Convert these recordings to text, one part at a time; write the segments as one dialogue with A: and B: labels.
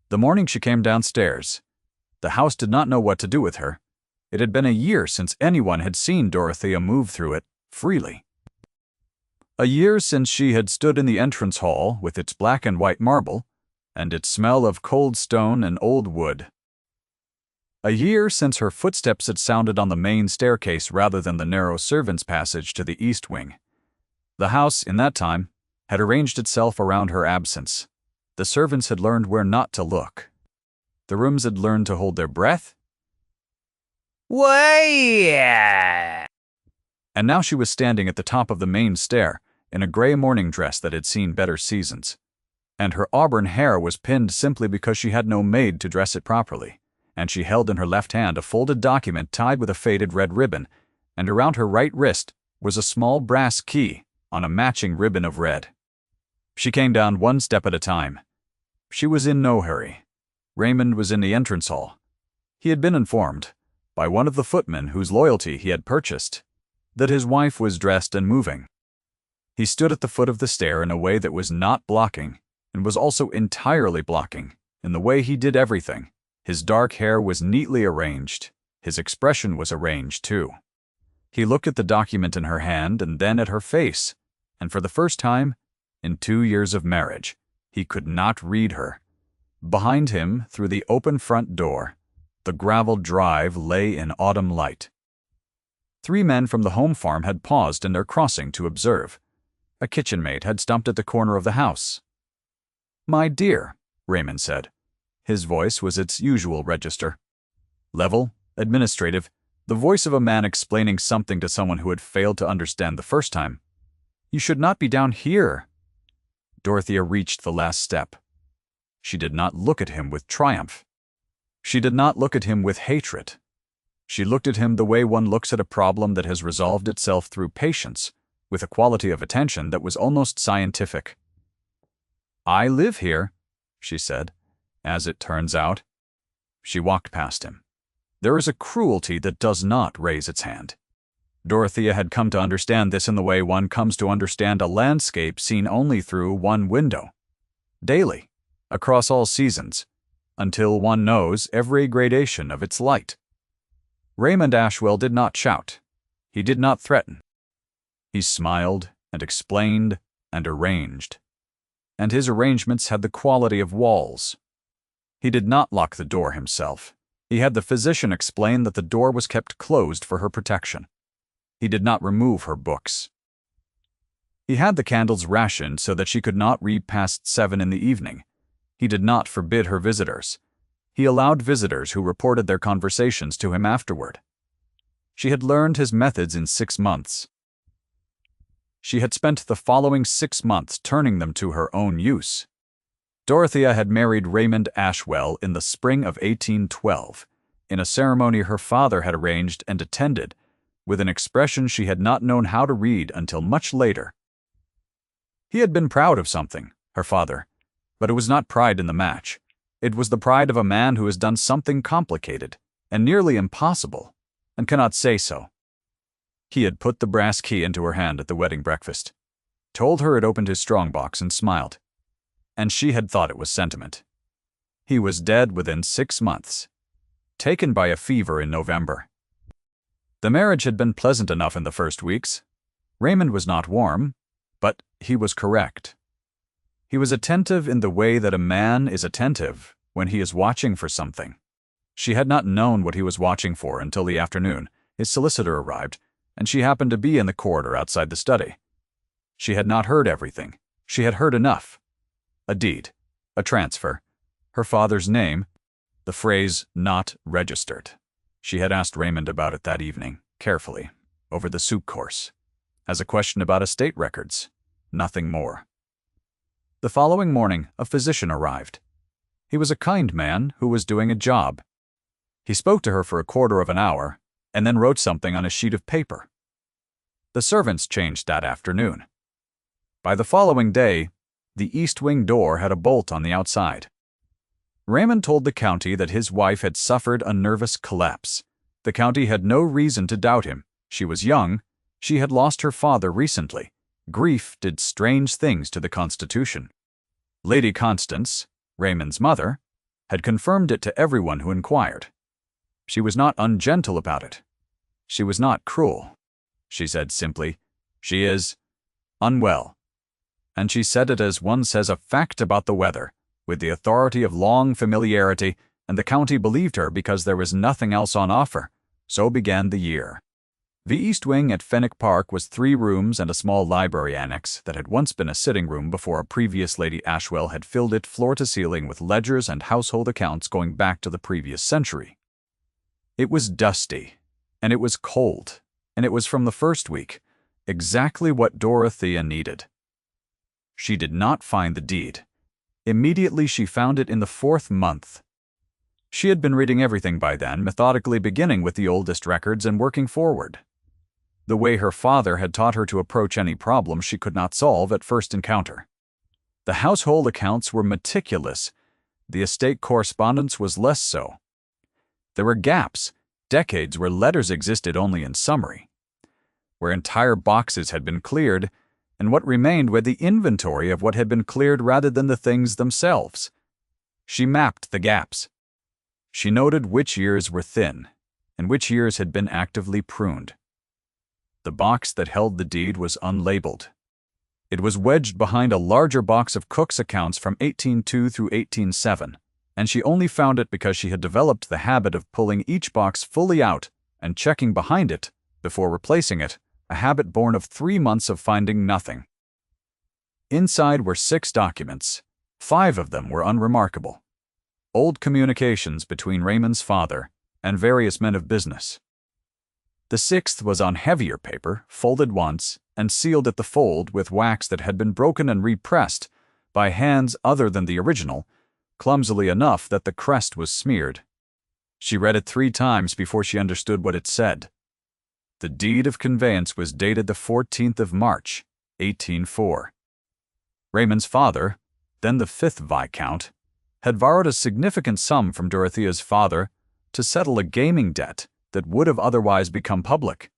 A: The morning she came downstairs, the house did not know what to do with her. It had been a year since anyone had seen Dorothea move through it freely. A year since she had stood in the entrance hall with its black and white marble and its smell of cold stone and old wood. A year since her footsteps had sounded on the main staircase rather than the narrow servants' passage to the east wing. The house, in that time, had arranged itself around her absence. The servants had learned where not to look. The rooms had learned to hold their breath.
B: Way!
A: And now she was standing at the top of the main stair in a gray morning dress that had seen better seasons. And her auburn hair was pinned simply because she had no maid to dress it properly. And she held in her left hand a folded document tied with a faded red ribbon, and around her right wrist was a small brass key on a matching ribbon of red. She came down one step at a time. She was in no hurry. Raymond was in the entrance hall. He had been informed, by one of the footmen whose loyalty he had purchased, that his wife was dressed and moving. He stood at the foot of the stair in a way that was not blocking, and was also entirely blocking, in the way he did everything. His dark hair was neatly arranged. His expression was arranged, too. He looked at the document in her hand and then at her face, and for the first time, in 2 years of marriage, he could not read her. Behind him, through the open front door, the gravel drive lay in autumn light. 3 men from the home farm had paused in their crossing to observe. A kitchen maid had stopped at the corner of the house. "My dear," Raymond said. His voice was its usual register. Level, administrative, the voice of a man explaining something to someone who had failed to understand the first time. "You should not be down here." Dorothea reached the last step. She did not look at him with triumph. She did not look at him with hatred. She looked at him the way one looks at a problem that has resolved itself through patience, with a quality of attention that was almost scientific. "I live here," she said. "As it turns out." She walked past him. There is a cruelty that does not raise its hand. Dorothea had come to understand this in the way one comes to understand a landscape seen only through one window. Daily, across all seasons, until one knows every gradation of its light. Raymond Ashwell did not shout. He did not threaten. He smiled and explained and arranged. And his arrangements had the quality of walls. He did not lock the door himself. He had the physician explain that the door was kept closed for her protection. He did not remove her books. He had the candles rationed so that she could not read past 7 in the evening. He did not forbid her visitors. He allowed visitors who reported their conversations to him afterward. She had learned his methods in 6 months. She had spent the following 6 months turning them to her own use. Dorothea had married Raymond Ashwell in the spring of 1812, in a ceremony her father had arranged and attended, with an expression she had not known how to read until much later. He had been proud of something, her father, but it was not pride in the match. It was the pride of a man who has done something complicated and nearly impossible, and cannot say so. He had put the brass key into her hand at the wedding breakfast, told her it opened his strongbox and smiled. And she had thought it was sentiment. He was dead within 6 months, taken by a fever in November. The marriage had been pleasant enough in the first weeks. Raymond was not warm, but he was correct. He was attentive in the way that a man is attentive when he is watching for something. She had not known what he was watching for until the afternoon. His solicitor arrived, and she happened to be in the corridor outside the study. She had not heard everything. She had heard enough. A deed, a transfer, her father's name, the phrase "not registered." She had asked Raymond about it that evening, carefully, over the soup course, as a question about estate records, nothing more. The following morning, a physician arrived. He was a kind man who was doing a job. He spoke to her for a quarter of an hour, and then wrote something on a sheet of paper. The servants changed that afternoon. By the following day, the east wing door had a bolt on the outside. Raymond told the county that his wife had suffered a nervous collapse. The county had no reason to doubt him. She was young. She had lost her father recently. Grief did strange things to the constitution. Lady Constance, Raymond's mother, had confirmed it to everyone who inquired. She was not ungentle about it. She was not cruel. She said simply, "She is unwell." And she said it as one says a fact about the weather, with the authority of long familiarity, and the county believed her because there was nothing else on offer. So began the year. The East Wing at Fenwick Park was 3 rooms and a small library annex that had once been a sitting room before a previous Lady Ashwell had filled it floor to ceiling with ledgers and household accounts going back to the previous century. It was dusty, and it was cold, and it was from the first week, exactly what Dorothea needed. She did not find the deed. Immediately she found it in the 4th month. She had been reading everything by then, methodically beginning with the oldest records and working forward. The way her father had taught her to approach any problem she could not solve at first encounter. The household accounts were meticulous. The estate correspondence was less so. There were gaps, decades where letters existed only in summary, where entire boxes had been cleared, and what remained were the inventory of what had been cleared rather than the things themselves. She mapped the gaps. She noted which years were thin, and which years had been actively pruned. The box that held the deed was unlabeled. It was wedged behind a larger box of Cook's accounts from 1802 through 1807, and she only found it because she had developed the habit of pulling each box fully out and checking behind it before replacing it, a habit born of 3 months of finding nothing. Inside were 6 documents. 5 of them were unremarkable. Old communications between Raymond's father and various men of business. The 6th was on heavier paper, folded once, and sealed at the fold with wax that had been broken and repressed by hands other than the original, clumsily enough that the crest was smeared. She read it 3 times before she understood what it said. The deed of conveyance was dated the 14th of March, 1804. Raymond's father, then the 5th Viscount, had borrowed a significant sum from Dorothea's father to settle a gaming debt that would have otherwise become public.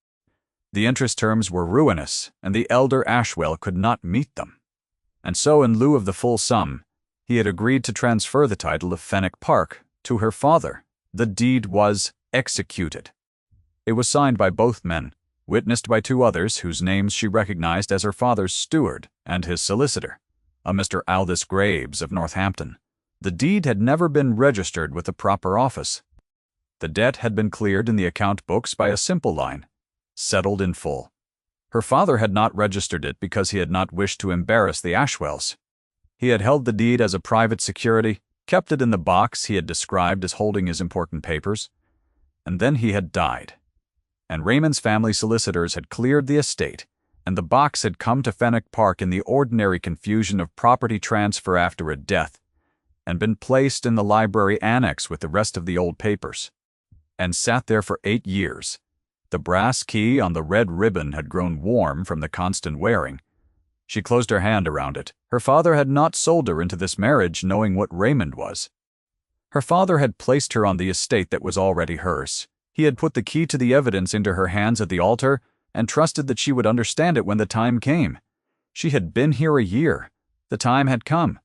A: The interest terms were ruinous, and the elder Ashwell could not meet them. And so, in lieu of the full sum, he had agreed to transfer the title of Fenwick Park to her father. The deed was executed. It was signed by both men, witnessed by 2 others whose names she recognized as her father's steward and his solicitor, a Mr. Aldous Graves of Northampton. The deed had never been registered with the proper office. The debt had been cleared in the account books by a simple line, "Settled in full." Her father had not registered it because he had not wished to embarrass the Ashwells. He had held the deed as a private security, kept it in the box he had described as holding his important papers, and then he had died. And Raymond's family solicitors had cleared the estate, and the box had come to Fenwick Park in the ordinary confusion of property transfer after a death, and been placed in the library annex with the rest of the old papers, and sat there for 8 years. The brass key on the red ribbon had grown warm from the constant wearing. She closed her hand around it. Her father had not sold her into this marriage knowing what Raymond was. Her father had placed her on the estate that was already hers. He had put the key to the evidence into her hands at the altar and trusted that she would understand it when the time came. She had been here a year. The time had come.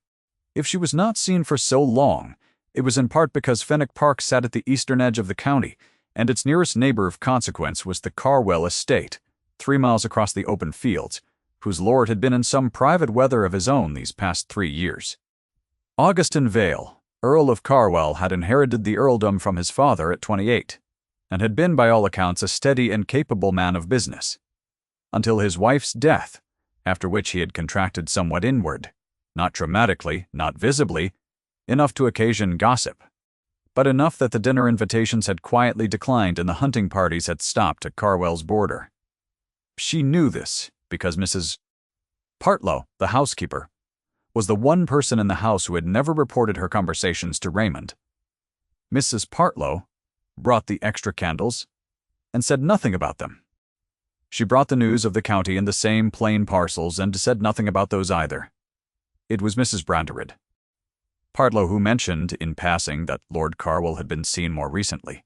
A: If she was not seen for so long, it was in part because Fenwick Park sat at the eastern edge of the county, and its nearest neighbor of consequence was the Carwell estate, 3 miles across the open fields, whose lord had been in some private weather of his own these past 3 years. Augustin Vale, Earl of Carwell, had inherited the earldom from his father at 28, and had been by all accounts a steady and capable man of business, until his wife's death, after which he had contracted somewhat inward, not dramatically, not visibly, enough to occasion gossip, but enough that the dinner invitations had quietly declined and the hunting parties had stopped at Carwell's border. She knew this because Mrs. Partlow, the housekeeper, was the one person in the house who had never reported her conversations to Raymond. Mrs. Partlow brought the extra candles and said nothing about them. She brought the news of the county in the same plain parcels and said nothing about those either. It was Mrs. Branderud Partlow who mentioned, in passing, that Lord Carwell had been seen more recently,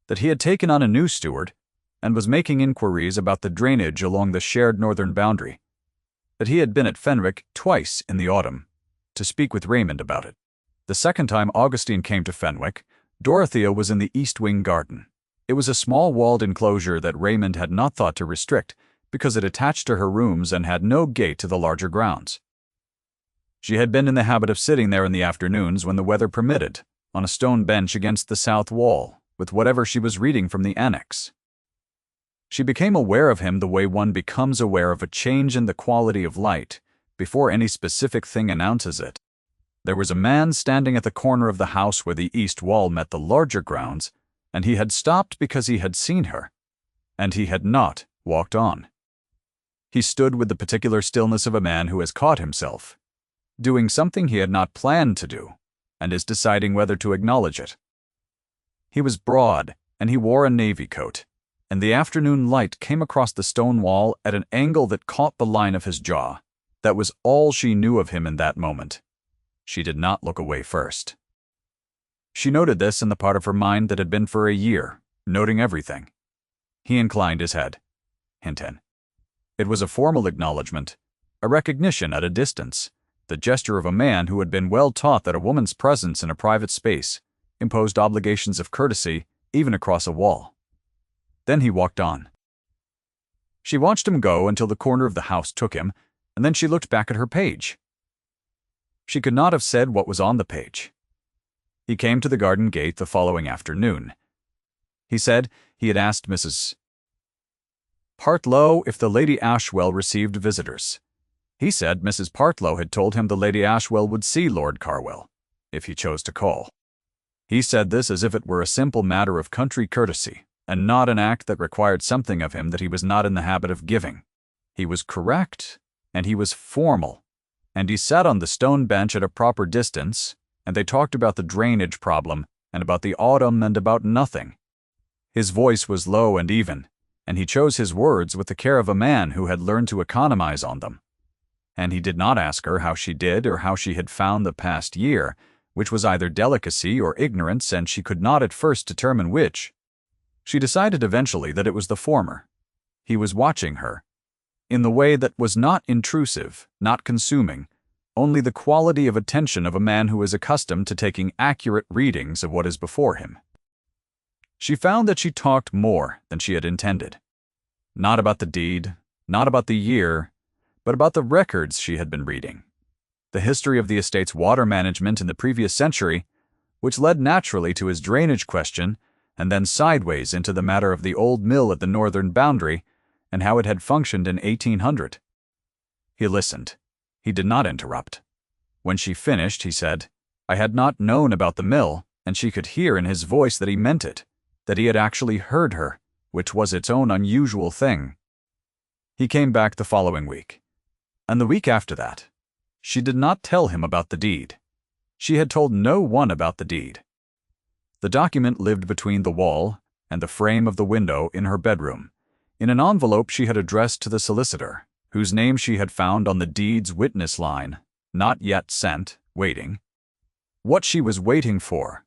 A: that he had taken on a new steward, and was making inquiries about the drainage along the shared northern boundary, that he had been at Fenwick twice in the autumn to speak with Raymond about it. The second time Augustine came to Fenwick, Dorothea was in the East Wing garden. It was a small walled enclosure that Raymond had not thought to restrict because it attached to her rooms and had no gate to the larger grounds. She had been in the habit of sitting there in the afternoons when the weather permitted, on a stone bench against the south wall, with whatever she was reading from the annex. She became aware of him the way one becomes aware of a change in the quality of light before any specific thing announces it. There was a man standing at the corner of the house where the east wall met the larger grounds, and he had stopped because he had seen her, and he had not walked on. He stood with the particular stillness of a man who has caught himself doing something he had not planned to do, and is deciding whether to acknowledge it. He was broad, and he wore a navy coat, and the afternoon light came across the stone wall at an angle that caught the line of his jaw. That was all she knew of him in that moment. She did not look away first. She noted this in the part of her mind that had been for a year, noting everything. He inclined his head. Hinton. It was a formal acknowledgement, a recognition at a distance, the gesture of a man who had been well taught that a woman's presence in a private space imposed obligations of courtesy even across a wall. Then he walked on. She watched him go until the corner of the house took him, and then she looked back at her page. She could not have said what was on the page. He came to the garden gate the following afternoon. He said he had asked Mrs. Partlow if the Lady Ashwell received visitors. He said Mrs. Partlow had told him the Lady Ashwell would see Lord Carwell, if he chose to call. He said this as if it were a simple matter of country courtesy, and not an act that required something of him that he was not in the habit of giving. He was correct, and he was formal, and he sat on the stone bench at a proper distance, and they talked about the drainage problem, and about the autumn, and about nothing. His voice was low and even, and he chose his words with the care of a man who had learned to economize on them. And he did not ask her how she did or how she had found the past year, which was either delicacy or ignorance, and she could not at first determine which. She decided eventually that it was the former. He was watching her, in the way that was not intrusive, not consuming, only the quality of attention of a man who is accustomed to taking accurate readings of what is before him. She found that she talked more than she had intended. Not about the deed, not about the year, but about the records she had been reading. The history of the estate's water management in the previous century, which led naturally to his drainage question, and then sideways into the matter of the old mill at the northern boundary, and how it had functioned in 1800. He listened. He did not interrupt. When she finished, he said, I had not known about the mill, and she could hear in his voice that he meant it, that he had actually heard her, which was its own unusual thing. He came back the following week. And the week after that, she did not tell him about the deed. She had told no one about the deed. The document lived between the wall and the frame of the window in her bedroom, in an envelope she had addressed to the solicitor, whose name she had found on the deed's witness line, not yet sent, waiting. What she was waiting for,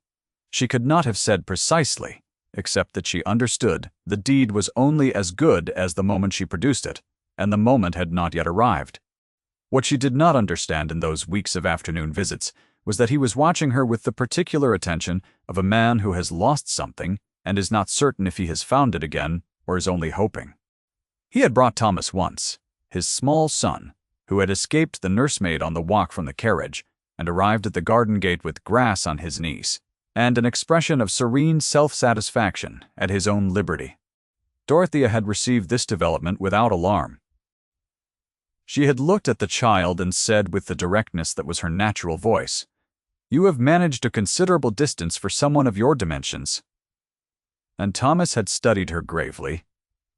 A: she could not have said precisely, except that she understood the deed was only as good as the moment she produced it, and the moment had not yet arrived. What she did not understand in those weeks of afternoon visits was that he was watching her with the particular attention of a man who has lost something and is not certain if he has found it again or is only hoping. He had brought Thomas once, his small son, who had escaped the nursemaid on the walk from the carriage and arrived at the garden gate with grass on his knees and an expression of serene self-satisfaction at his own liberty. Dorothea had received this development without alarm. She had looked at the child and said with the directness that was her natural voice, You have managed a considerable distance for someone of your dimensions. And Thomas had studied her gravely,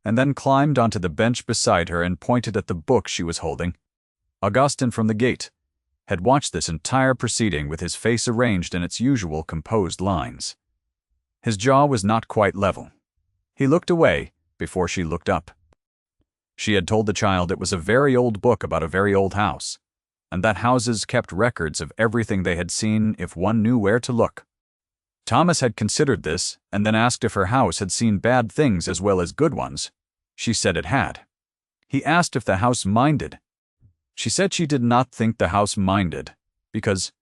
A: and then climbed onto the bench beside her and pointed at the book she was holding. Augustine from the gate had watched this entire proceeding with his face arranged in its usual composed lines. His jaw was not quite level. He looked away before she looked up. She had told the child it was a very old book about a very old house, and that houses kept records of everything they had seen if one knew where to look. Thomas had considered this and then asked if her house had seen bad things as well as good ones. She said it had. He asked if the house minded. She said she did not think the house minded, because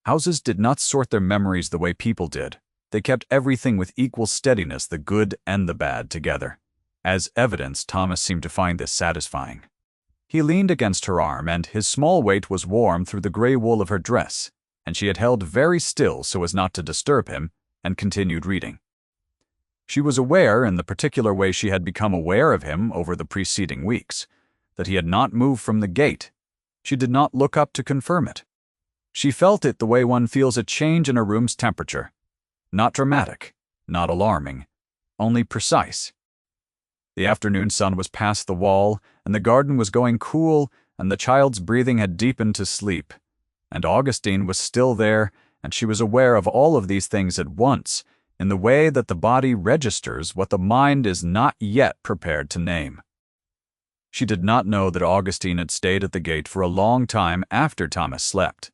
A: Houses did not sort their memories the way people did. They kept everything with equal steadiness, the good and the bad, together. As evidence, Thomas seemed to find this satisfying. He leaned against her arm, and his small weight was warm through the gray wool of her dress, and she had held very still so as not to disturb him, and continued reading. She was aware, in the particular way she had become aware of him over the preceding weeks, that he had not moved from the gate. She did not look up to confirm it. She felt it the way one feels a change in a room's temperature. Not dramatic, not alarming, only precise. The afternoon sun was past the wall, and the garden was going cool, and the child's breathing had deepened to sleep. And Augustine was still there, and she was aware of all of these things at once, in the way that the body registers what the mind is not yet prepared to name. She did not know that Augustine had stayed at the gate for a long time after Thomas slept.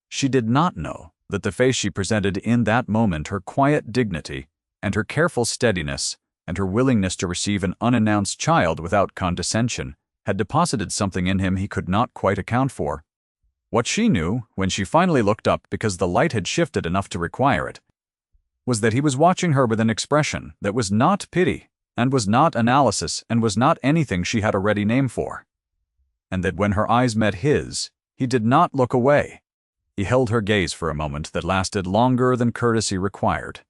A: She did not know that the face she presented in that moment, her quiet dignity, and her careful steadiness, and her willingness to receive an unannounced child without condescension, had deposited something in him he could not quite account for. What she knew, when she finally looked up because the light had shifted enough to require it, was that he was watching her with an expression that was not pity, and was not analysis, and was not anything she had a ready name for. And that when her eyes met his, he did not look away. He held her gaze for a moment that lasted longer than courtesy required,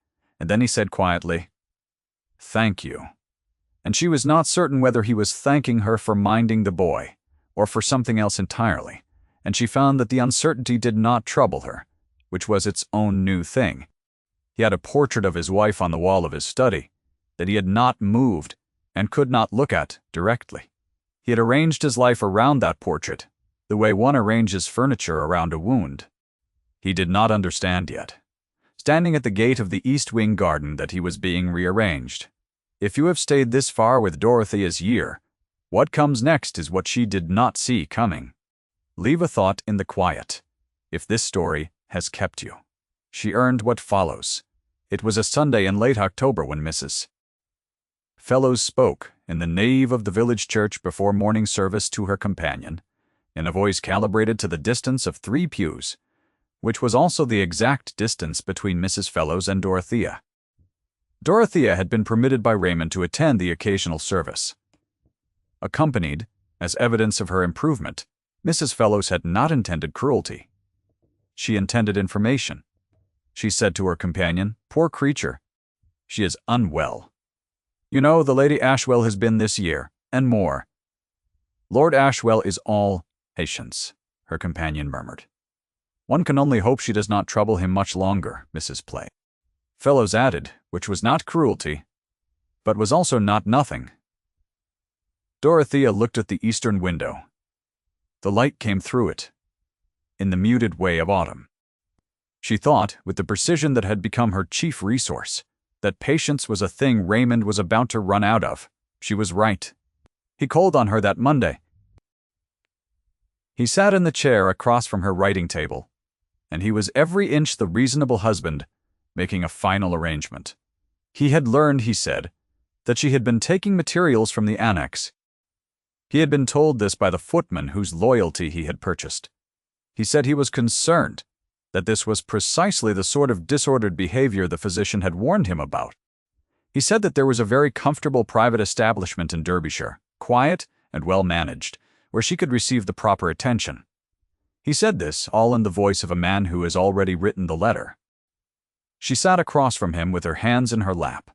A: and then he said quietly, "Thank you." And she was not certain whether he was thanking her for minding the boy, or for something else entirely, and she found that the uncertainty did not trouble her, which was its own new thing. He had a portrait of his wife on the wall of his study, that he had not moved, and could not look at directly. He had arranged his life around that portrait, the way one arranges furniture around a wound. He did not understand yet, standing at the gate of the East Wing garden, that he was being rearranged. If you have stayed this far with Dorothea's year, what comes next is what she did not see coming. Leave a thought in the quiet, if this story has kept you. She earned what follows. It was a Sunday in late October when Mrs. Fellows spoke in the nave of the village church before morning service to her companion, in a voice calibrated to the distance of 3 pews, which was also the exact distance between Mrs. Fellows and Dorothea. Dorothea had been permitted by Raymond to attend the occasional service. Accompanied, as evidence of her improvement, Mrs. Fellows had not intended cruelty. She intended information. She said to her companion, "Poor creature, she is unwell. You know, the Lady Ashwell has been this year, and more." "Lord Ashwell is all patience," her companion murmured. "One can only hope she does not trouble him much longer," Mrs. Fellows added, which was not cruelty, but was also not nothing. Dorothea looked at the eastern window. The light came through it, in the muted way of autumn. She thought, with the precision that had become her chief resource, that patience was a thing Raymond was about to run out of. She was right. He called on her that Monday. He sat in the chair across from her writing table, and he was every inch the reasonable husband, making a final arrangement. He had learned, he said, that she had been taking materials from the annex. He had been told this by the footman whose loyalty he had purchased. He said he was concerned that this was precisely the sort of disordered behavior the physician had warned him about. He said that there was a very comfortable private establishment in Derbyshire, quiet and well managed, where she could receive the proper attention. He said this all in the voice of a man who has already written the letter. She sat across from him with her hands in her lap.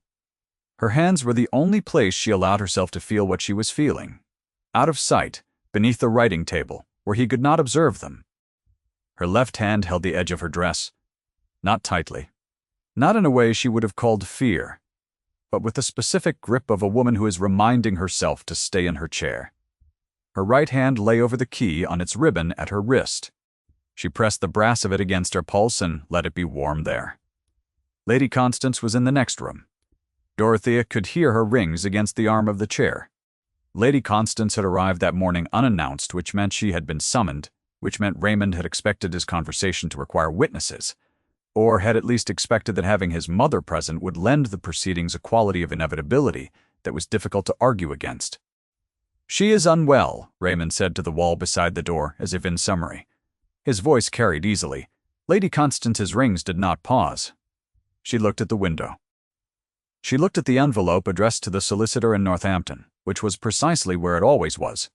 A: Her hands were the only place she allowed herself to feel what she was feeling, out of sight, beneath the writing table, where he could not observe them. Her left hand held the edge of her dress, not tightly, not in a way she would have called fear, but with the specific grip of a woman who is reminding herself to stay in her chair. Her right hand lay over the key on its ribbon at her wrist. She pressed the brass of it against her pulse and let it be warm there. Lady Constance was in the next room. Dorothea could hear her rings against the arm of the chair. Lady Constance had arrived that morning unannounced, which meant she had been summoned, which meant Raymond had expected his conversation to require witnesses, or had at least expected that having his mother present would lend the proceedings a quality of inevitability that was difficult to argue against. "She is unwell," Raymond said to the wall beside the door, as if in summary. His voice carried easily, Lady Constance's rings did not pause. She looked at the window. She looked at the envelope addressed to the solicitor in Northampton, which was precisely where it always was,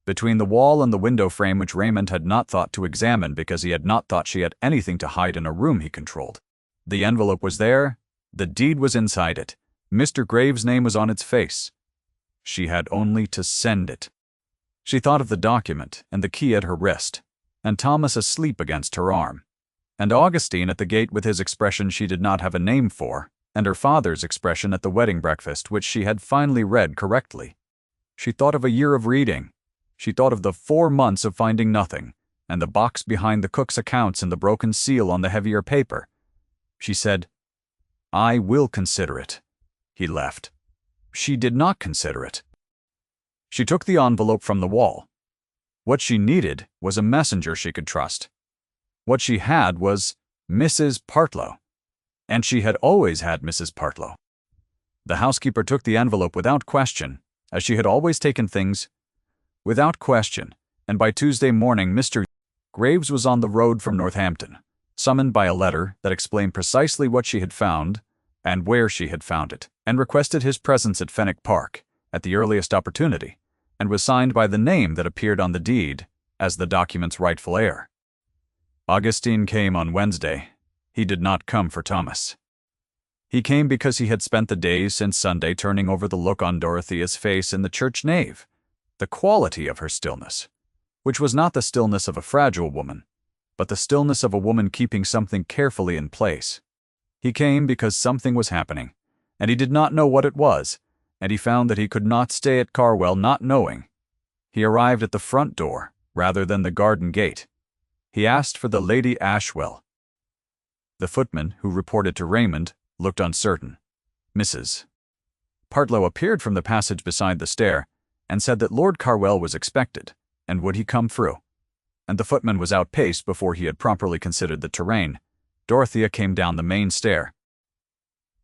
A: between the wall and the window frame which Raymond had not thought to examine because he had not thought she had anything to hide in a room he controlled. The envelope was there, the deed was inside it, Mr. Graves' name was on its face. She had only to send it. She thought of the document and the key at her wrist, and Thomas asleep against her arm, and Augustine at the gate with his expression she did not have a name for, and her father's expression at the wedding breakfast which she had finally read correctly. She thought of a year of reading. She thought of the 4 months of finding nothing, and the box behind the cook's accounts and the broken seal on the heavier paper. She said, "I will consider it." He left. She did not consider it. She took the envelope from the wall. What she needed was a messenger she could trust. What she had was Mrs. Partlow, and she had always had Mrs. Partlow. The housekeeper took the envelope without question, as she had always taken things, without question, and by Tuesday morning Mr. Graves was on the road from Northampton, summoned by a letter that explained precisely what she had found and where she had found it, and requested his presence at Fenwick Park at the earliest opportunity, and was signed by the name that appeared on the deed as the document's rightful heir. Augustine came on Wednesday. He did not come for Thomas. He came because he had spent the days since Sunday turning over the look on Dorothea's face in the church nave, the quality of her stillness, which was not the stillness of a fragile woman, but the stillness of a woman keeping something carefully in place. He came because something was happening, and he did not know what it was, and he found that he could not stay at Carwell not knowing. He arrived at the front door rather than the garden gate. He asked for the Lady Ashwell. The footman, who reported to Raymond, looked uncertain. Mrs. Partlow appeared from the passage beside the stair, and said that Lord Carwell was expected, and would he come through? And the footman was outpaced before he had properly considered the terrain. Dorothea came down the main stair.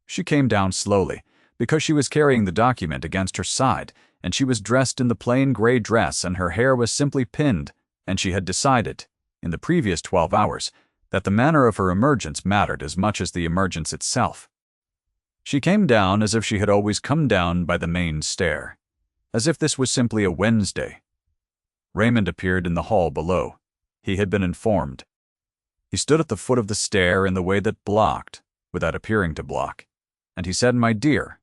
A: She came down slowly, because she was carrying the document against her side, and she was dressed in the plain gray dress and her hair was simply pinned, and she had decided, in the previous 12 hours, that the manner of her emergence mattered as much as the emergence itself. She came down as if she had always come down by the main stair, as if this was simply a Wednesday. Raymond appeared in the hall below. He had been informed. He stood at the foot of the stair in the way that blocked, without appearing to block, and he said, "My dear,"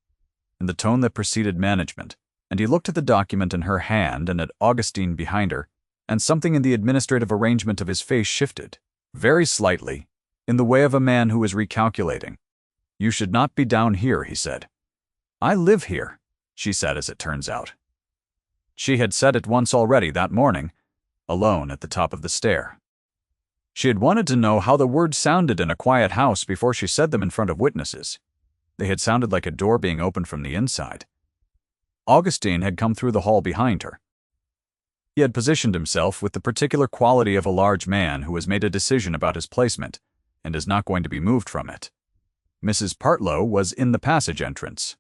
A: in the tone that preceded management, and he looked at the document in her hand and at Augustine behind her, and something in the administrative arrangement of his face shifted, very slightly, in the way of a man who is recalculating. "You should not be down here," he said. "I live here," she said as it turns out. She had said it once already that morning, alone at the top of the stair. She had wanted to know how the words sounded in a quiet house before she said them in front of witnesses. They had sounded like a door being opened from the inside. Augustine had come through the hall behind her. He had positioned himself with the particular quality of a large man who has made a decision about his placement and is not going to be moved from it. Mrs. Partlow was in the passage entrance.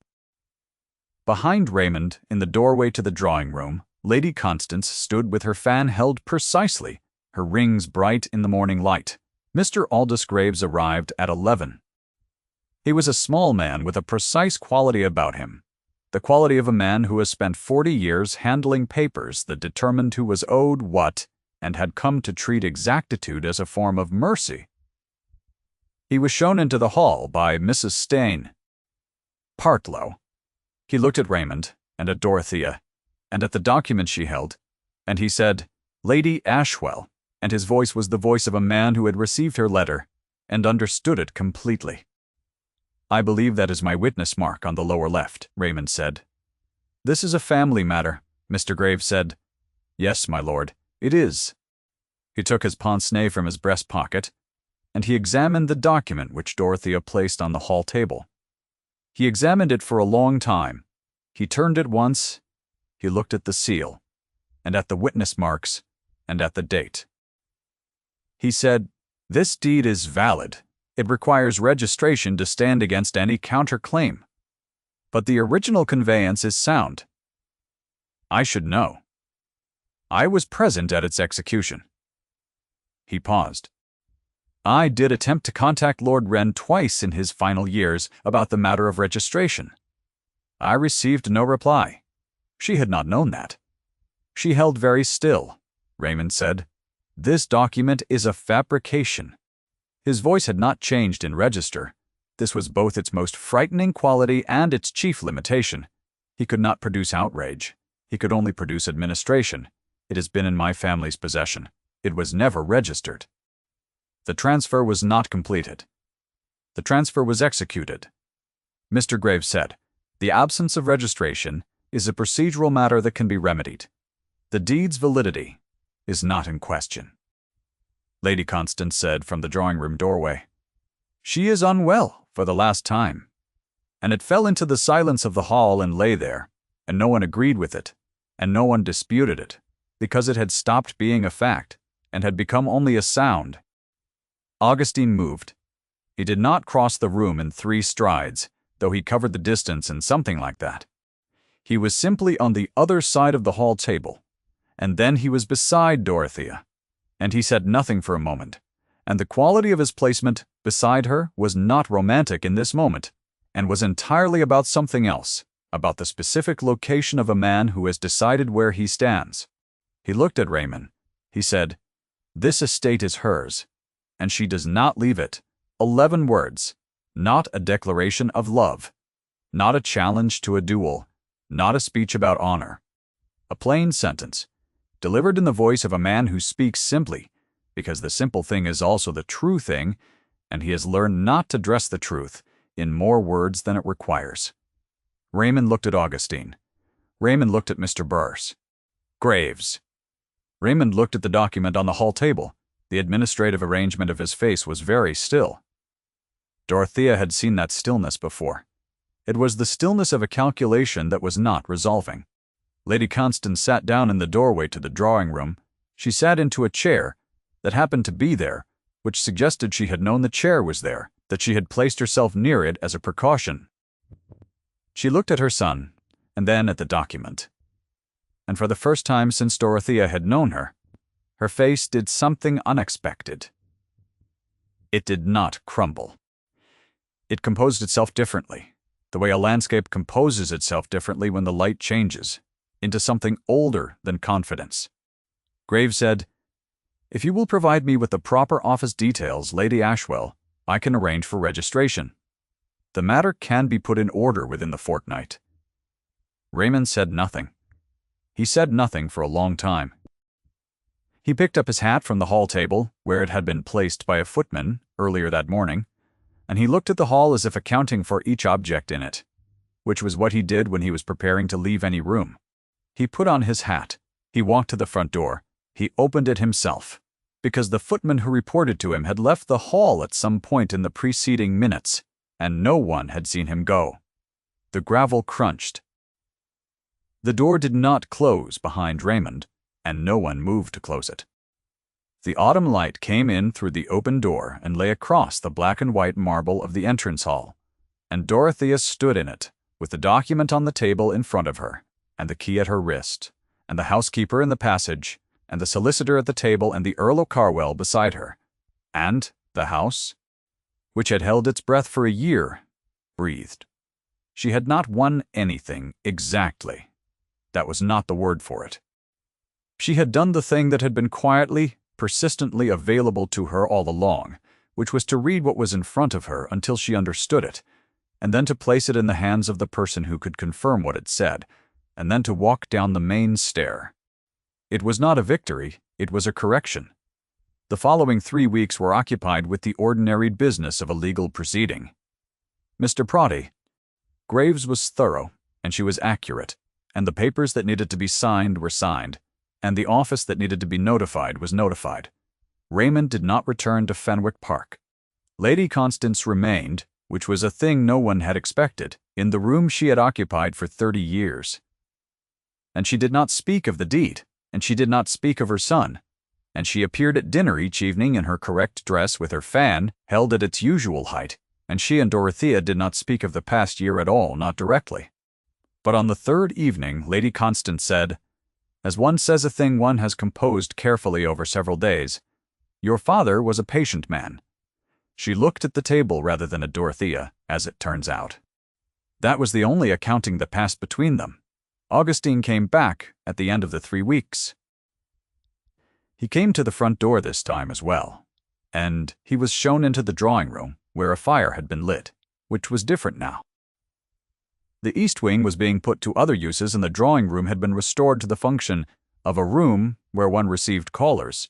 A: Behind Raymond, in the doorway to the drawing room, Lady Constance stood with her fan held precisely, her rings bright in the morning light. Mr. Aldous Graves arrived at 11. He was a small man with a precise quality about him, the quality of a man who has spent 40 years handling papers that determined who was owed what and had come to treat exactitude as a form of mercy. He was shown into the hall by Mrs. Stain. Partlow. He looked at Raymond and at Dorothea and at the document she held, and he said, "Lady Ashwell," and his voice was the voice of a man who had received her letter and understood it completely. "I believe that is my witness mark on the lower left," Raymond said. "This is a family matter," Mr. Graves said. "Yes, my lord, it is." He took his pince-nez from his breast pocket, and he examined the document which Dorothea placed on the hall table. He examined it for a long time. He turned it once. He looked at the seal, and at the witness marks, and at the date. He said, "This deed is valid. It requires registration to stand against any counterclaim. But the original conveyance is sound. I should know. I was present at its execution." He paused. I did attempt to contact Lord Wren twice in his final years about the matter of registration. I received no reply. She had not known that. She held very still. Raymond said, "This document is a fabrication." His voice had not changed in register. This was both its most frightening quality and its chief limitation. He could not produce outrage. He could only produce administration. It has been in my family's possession. It was never registered. The transfer was not completed. The transfer was executed. Mr. Graves said, "The absence of registration is a procedural matter that can be remedied. The deed's validity is not in question." Lady Constance said from the drawing-room doorway, "She is unwell for the last time." And it fell into the silence of the hall and lay there, and no one agreed with it, and no one disputed it, because it had stopped being a fact and had become only a sound. Augustine moved. He did not cross the room in 3 strides, though he covered the distance in something like that. He was simply on the other side of the hall table, and then he was beside Dorothea, and he said nothing for a moment, and the quality of his placement beside her was not romantic in this moment, and was entirely about something else, about the specific location of a man who has decided where he stands. He looked at Raymond. He said, "This estate is hers, and she does not leave it." 11 words, not a declaration of love, not a challenge to a duel, not a speech about honor. A plain sentence, delivered in the voice of a man who speaks simply, because the simple thing is also the true thing, and he has learned not to dress the truth in more words than it requires. Raymond looked at Augustine. Raymond looked at Mr. Burse. Graves. Raymond looked at the document on the hall table. The administrative arrangement of his face was very still. Dorothea had seen that stillness before. It was the stillness of a calculation that was not resolving. Lady Constance sat down in the doorway to the drawing-room. She sat into a chair that happened to be there, which suggested she had known the chair was there, that she had placed herself near it as a precaution. She looked at her son, and then at the document. And for the first time since Dorothea had known her, her face did something unexpected. It did not crumble. It composed itself differently, the way a landscape composes itself differently when the light changes, into something older than confidence. Graves said, "If you will provide me with the proper office details, Lady Ashwell, I can arrange for registration. The matter can be put in order within the fortnight." Raymond said nothing. He said nothing for a long time. He picked up his hat from the hall table, where it had been placed by a footman earlier that morning, and he looked at the hall as if accounting for each object in it, which was what he did when he was preparing to leave any room. He put on his hat. He walked to the front door. He opened it himself, because the footman who reported to him had left the hall at some point in the preceding minutes, and no one had seen him go. The gravel crunched. The door did not close behind Raymond, and no one moved to close it. The autumn light came in through the open door and lay across the black and white marble of the entrance hall, and Dorothea stood in it, with the document on the table in front of her, and the key at her wrist, and the housekeeper in the passage, and the solicitor at the table, and the Earl of Carwell beside her. And the house, which had held its breath for a year, breathed. She had not won anything exactly. That was not the word for it. She had done the thing that had been quietly, persistently available to her all along, which was to read what was in front of her until she understood it, and then to place it in the hands of the person who could confirm what it said, and then to walk down the main stair. It was not a victory, it was a correction. The following 3 weeks were occupied with the ordinary business of a legal proceeding. Mr. Proddy. Graves was thorough, and she was accurate, and the papers that needed to be signed were signed, and the office that needed to be notified was notified. Raymond did not return to Fenwick Park. Lady Constance remained, which was a thing no one had expected, in the room she had occupied for 30 years. And she did not speak of the deed, and she did not speak of her son, and she appeared at dinner each evening in her correct dress with her fan held at its usual height, and she and Dorothea did not speak of the past year at all, not directly. But on the 3rd evening, Lady Constance said, as one says a thing one has composed carefully over several days, "Your father was a patient man, She looked at the table rather than at Dorothea, as it turns out. That was the only accounting that passed between them. Augustine came back at the end of the 3 weeks. He came to the front door this time as well, and he was shown into the drawing room, where a fire had been lit, which was different now. The east wing was being put to other uses, and the drawing room had been restored to the function of a room where one received callers.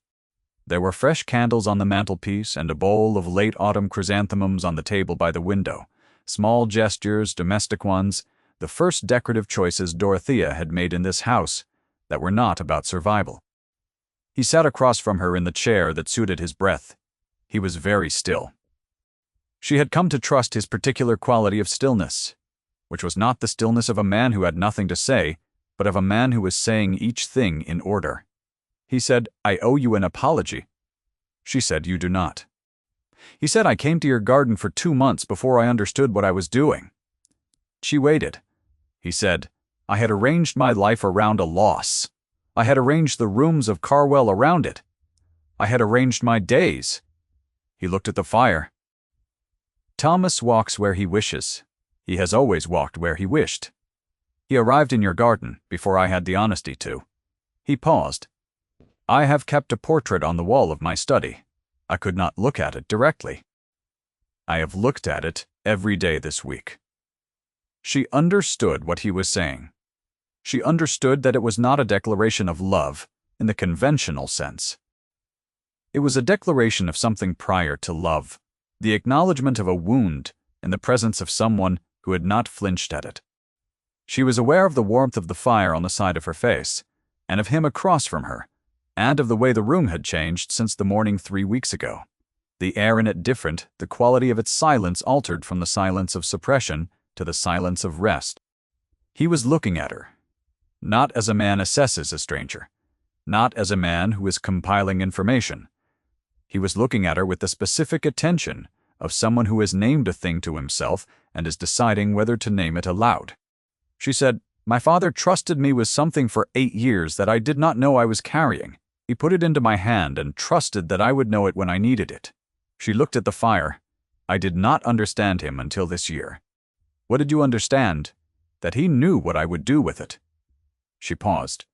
A: There were fresh candles on the mantelpiece and a bowl of late autumn chrysanthemums on the table by the window. Small gestures, domestic ones, the first decorative choices Dorothea had made in this house that were not about survival. He sat across from her in the chair that suited his breadth. He was very still. She had come to trust his particular quality of stillness, which was not the stillness of a man who had nothing to say, but of a man who was saying each thing in order. He said, "I owe you an apology." She said, "You do not." He said, "I came to your garden for 2 months before I understood what I was doing." She waited. He said, "I had arranged my life around a loss. I had arranged the rooms of Carwell around it. I had arranged my days." He looked at the fire. Thomas walks where he wishes. He has always walked where he wished. He arrived in your garden before I had the honesty to. He paused. I have kept a portrait on the wall of my study. I could not look at it directly. I have looked at it every day this week. She understood what he was saying. She understood that it was not a declaration of love in the conventional sense. It was a declaration of something prior to love, the acknowledgement of a wound in the presence of someone who had not flinched at it. She was aware of the warmth of the fire on the side of her face, and of him across from her, and of the way the room had changed since the morning 3 weeks ago. The air in it different, the quality of its silence altered from the silence of suppression to the silence of rest. He was looking at her, not as a man assesses a stranger, not as a man who is compiling information. He was looking at her with the specific attention of someone who has named a thing to himself and is deciding whether to name it aloud. She said, "My father trusted me with something for 8 years that I did not know I was carrying. He put it into my hand and trusted that I would know it when I needed it." She looked at the fire. "I did not understand him until this year." "What did you understand?" "That he knew what I would do with it." She paused.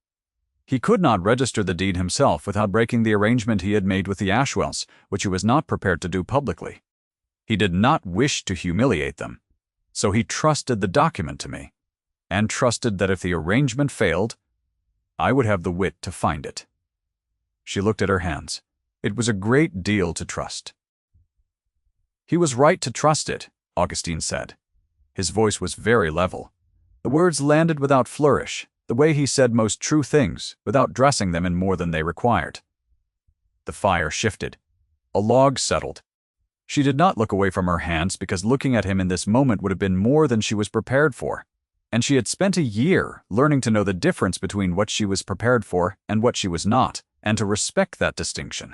A: He could not register the deed himself without breaking the arrangement he had made with the Ashwells, which he was not prepared to do publicly. He did not wish to humiliate them, so he trusted the document to me, and trusted that if the arrangement failed, I would have the wit to find it. She looked at her hands. It was a great deal to trust. "He was right to trust it," Augustine said. His voice was very level. The words landed without flourish, the way he said most true things, without dressing them in more than they required. The fire shifted. A log settled. She did not look away from her hands because looking at him in this moment would have been more than she was prepared for, and she had spent a year learning to know the difference between what she was prepared for and what she was not, and to respect that distinction.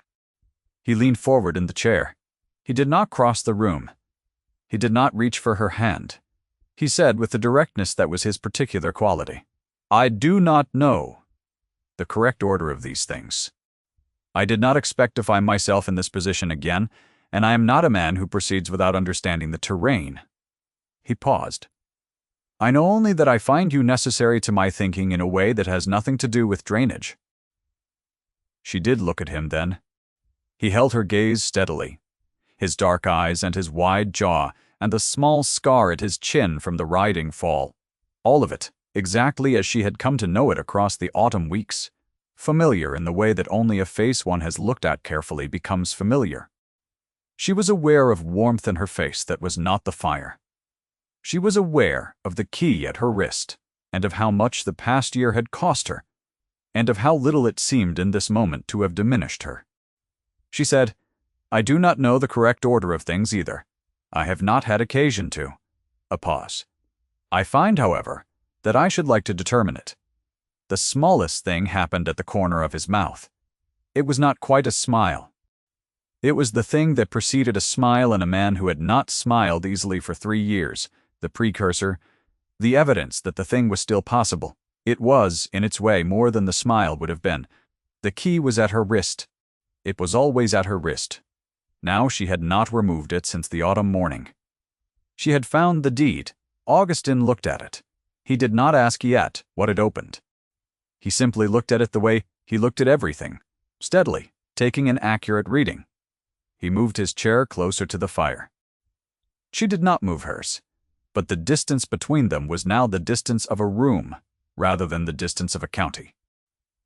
A: He leaned forward in the chair. He did not cross the room. He did not reach for her hand. He said with the directness that was his particular quality, "I do not know the correct order of these things. I did not expect to find myself in this position again, and I am not a man who proceeds without understanding the terrain." He paused. "I know only that I find you necessary to my thinking in a way that has nothing to do with drainage." She did look at him then. He held her gaze steadily. His dark eyes and his wide jaw and the small scar at his chin from the riding fall. All of it, exactly as she had come to know it across the autumn weeks. Familiar in the way that only a face one has looked at carefully becomes familiar. She was aware of warmth in her face that was not the fire. She was aware of the key at her wrist, and of how much the past year had cost her, and of how little it seemed in this moment to have diminished her. She said, "I do not know the correct order of things either. I have not had occasion to." A pause. "I find, however, that I should like to determine it." The smallest thing happened at the corner of his mouth. It was not quite a smile. It was the thing that preceded a smile in a man who had not smiled easily for 3 years, the precursor, the evidence that the thing was still possible. It was, in its way, more than the smile would have been. The key was at her wrist. It was always at her wrist. Now she had not removed it since the autumn morning. She had found the deed. Augustin looked at it. He did not ask yet what it opened. He simply looked at it the way he looked at everything, steadily, taking an accurate reading. He moved his chair closer to the fire. She did not move hers, but the distance between them was now the distance of a room, rather than the distance of a county.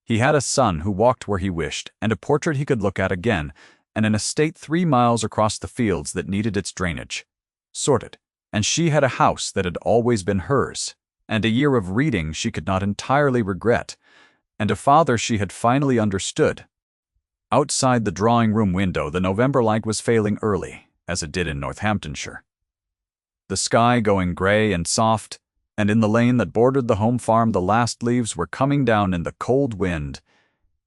A: He had a son who walked where he wished, and a portrait he could look at again, and an estate 3 miles across the fields that needed its drainage, sorted, and she had a house that had always been hers, and a year of reading she could not entirely regret, and a father she had finally understood. Outside the drawing-room window, the November light was failing early, as it did in Northamptonshire. The sky going gray and soft, and in the lane that bordered the home farm the last leaves were coming down in the cold wind,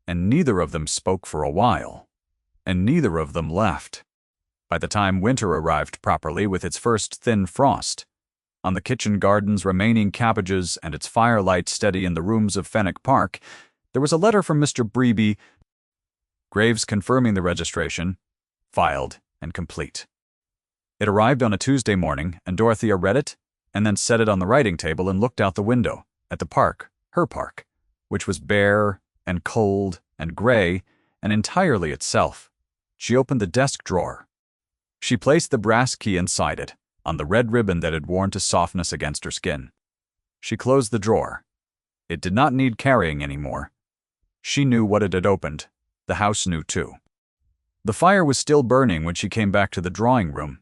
A: and neither of them spoke for a while, and neither of them left. By the time winter arrived properly with its first thin frost, on the kitchen garden's remaining cabbages and its firelight steady in the rooms of Fenwick Park, there was a letter from Mr. Breeby, Graves confirming the registration, filed and complete. It arrived on a Tuesday morning, and Dorothea read it, and then set it on the writing table and looked out the window at the park, her park, which was bare and cold and gray and entirely itself. She opened the desk drawer. She placed the brass key inside it, on the red ribbon that had worn to softness against her skin. She closed the drawer. It did not need carrying any more. She knew what it had opened. The house knew too. The fire was still burning when she came back to the drawing room.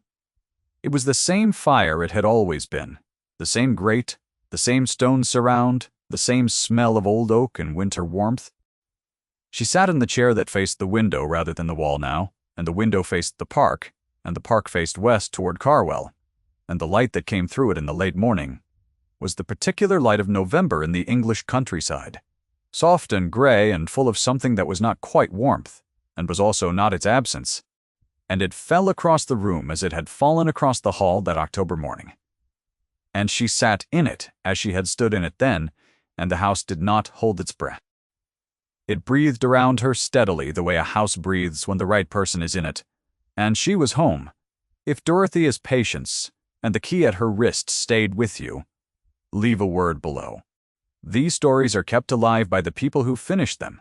A: It was the same fire it had always been, the same grate, the same stone surround, the same smell of old oak and winter warmth. She sat in the chair that faced the window rather than the wall now, and the window faced the park, and the park faced west toward Carwell, and the light that came through it in the late morning was the particular light of November in the English countryside, soft and gray and full of something that was not quite warmth, and was also not its absence, and it fell across the room as it had fallen across the hall that October morning. And she sat in it as she had stood in it then, and the house did not hold its breath. It breathed around her steadily the way a house breathes when the right person is in it, and she was home. If Dorothea's patience and the key at her wrist stayed with you, leave a word below. These stories are kept alive by the people who finish them,